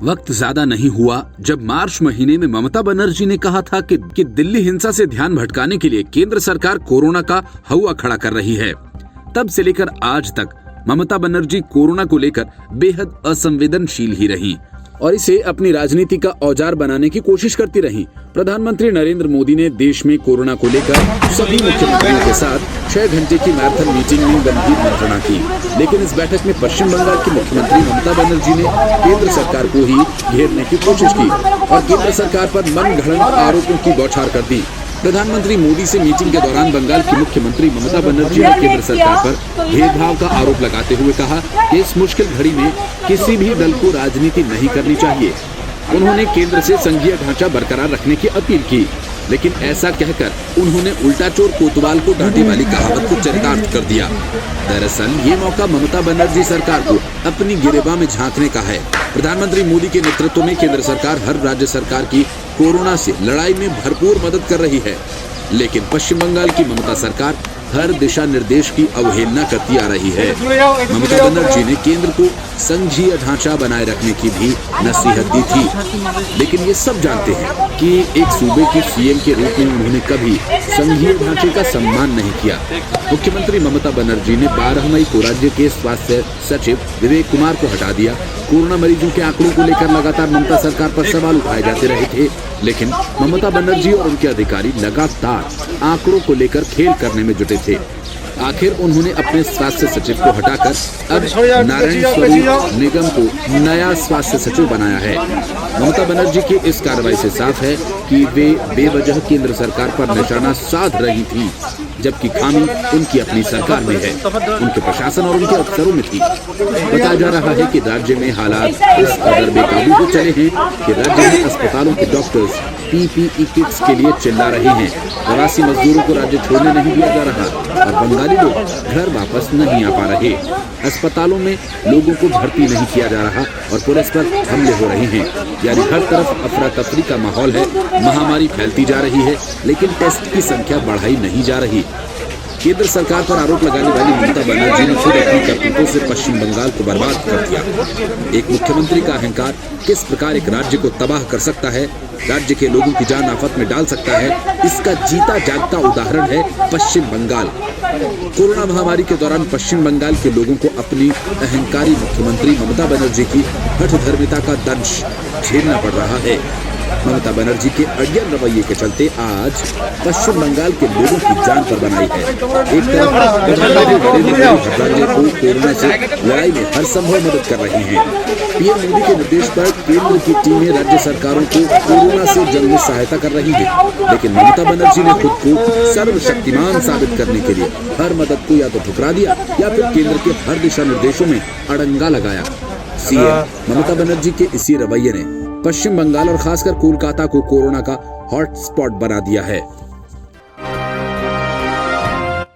वक्त ज्यादा नहीं हुआ जब मार्च महीने में ममता बनर्जी ने कहा था कि दिल्ली हिंसा से ध्यान भटकाने के लिए केंद्र सरकार कोरोना का हवा खड़ा कर रही है। तब से लेकर आज तक ममता बनर्जी कोरोना को लेकर बेहद असंवेदनशील ही रही और इसे अपनी राजनीति का औजार बनाने की कोशिश करती रही। प्रधानमंत्री नरेंद्र मोदी ने देश में कोरोना को लेकर सभी मुख्यमंत्रियों के साथ 6 घंटे की मैराथन मीटिंग में गंभीर मंत्रणा की, लेकिन इस बैठक में पश्चिम बंगाल की मुख्यमंत्री ममता बनर्जी ने केंद्र सरकार को ही घेरने की कोशिश की और केंद्र सरकार पर मनगढ़ंत आरोपों की बौछार कर दी। प्रधानमंत्री मोदी से मीटिंग के दौरान बंगाल की मुख्यमंत्री ममता बनर्जी ने केंद्र सरकार पर भेदभाव का आरोप लगाते हुए कहा कि इस मुश्किल घड़ी में किसी भी दल को राजनीति नहीं करनी चाहिए। उन्होंने केंद्र से संघीय ढांचा बरकरार रखने की अपील की, लेकिन ऐसा कहकर उन्होंने उल्टा चोर कोतवाल को डांटे वाली कहावत को चरितार्थ कर दिया। दरअसल ये मौका ममता बनर्जी सरकार को अपनी गिरेबान में झांकने का है। प्रधानमंत्री मोदी के नेतृत्व में केंद्र सरकार हर राज्य सरकार की कोरोना से लड़ाई में भरपूर मदद कर रही है, लेकिन पश्चिम बंगाल की ममता सरकार हर दिशा निर्देश की अवहेलना करती आ रही है। ममता बनर्जी ने केंद्र को संघीय ढांचा बनाए रखने की भी नसीहत दी थी, लेकिन ये सब जानते हैं कि एक सूबे की सीएम के रूप में उन्होंने कभी संघीय ढांचे का सम्मान नहीं किया। मुख्यमंत्री ममता बनर्जी ने 12 मई को राज्य के स्वास्थ्य सचिव विवेक कुमार को हटा दिया। कोरोना मरीजों के आंकड़ों को लेकर लगातार ममता सरकार पर सवाल उठाए जाते रहे थे, लेकिन ममता बनर्जी और उनके अधिकारी लगातार आंकड़ों को लेकर खेल करने में जुटे थे। आखिर उन्होंने अपने स्वास्थ्य सचिव को हटाकर अब नारायण स्वरूप निगम को नया स्वास्थ्य सचिव बनाया है। ममता बनर्जी की इस कार्रवाई से साफ है कि वे बेवजह केंद्र सरकार पर निशाना साध रही थी, जबकि खामी उनकी अपनी सरकार में है, उनके प्रशासन और उनके अफसरों में थी। बताया जा रहा है कि राज्य में हालात इस कदर बेकाबू हो चले हैं कि राज्य में अस्पतालों के डॉक्टर्स पीपीई किट्स के लिए चिल्ला रहे हैं। प्रवासी मजदूरों को राज्य छोड़ने नहीं दिया जा रहा और बंगाली लोग घर वापस नहीं आ पा रहे। अस्पतालों में लोगों को भर्ती नहीं किया जा रहा और पुलिस पर हमले हो रहे हैं। यानी हर तरफ अफरा तफरी का माहौल है। महामारी फैलती जा रही है, लेकिन टेस्ट की संख्या बढ़ाई नहीं जा रही। केंद्र सरकार पर आरोप लगाने वाली ममता बनर्जी ने खुद अपनी करतूतों से पश्चिम बंगाल को बर्बाद कर दिया। एक मुख्यमंत्री का अहंकार किस प्रकार एक राज्य को तबाह कर सकता है, राज्य के लोगों की जान आफत में डाल सकता है, इसका जीता जागता उदाहरण है पश्चिम बंगाल। कोरोना महामारी के दौरान पश्चिम बंगाल के लोगों को अपनी अहंकारी मुख्यमंत्री ममता बनर्जी की हठधर्मिता का दंश झेलना पड़ रहा है। ममता बनर्जी के अड़ियल रवैये के चलते आज पश्चिम बंगाल के लोगों की जान पर बनाई है। एक तरफ प्रधानमंत्री नरेंद्र मोदी को कोरोना से लड़ाई में हर संभव मदद कर रहे हैं। पीएम मोदी के निर्देश पर केंद्र की टीमें राज्य सरकारों को कोरोना से जंग में सहायता कर रही है, लेकिन ममता बनर्जी ने खुद को सर्वशक्तिमान साबित करने के लिए हर मदद को या तो ठुकरा दिया या फिर केंद्र के हर दिशा निर्देशों में अड़ंगा लगाया। सीएम ममता बनर्जी के इसी रवैये ने पश्चिम बंगाल और खासकर कोलकाता को कोरोना का हॉटस्पॉट बना दिया है।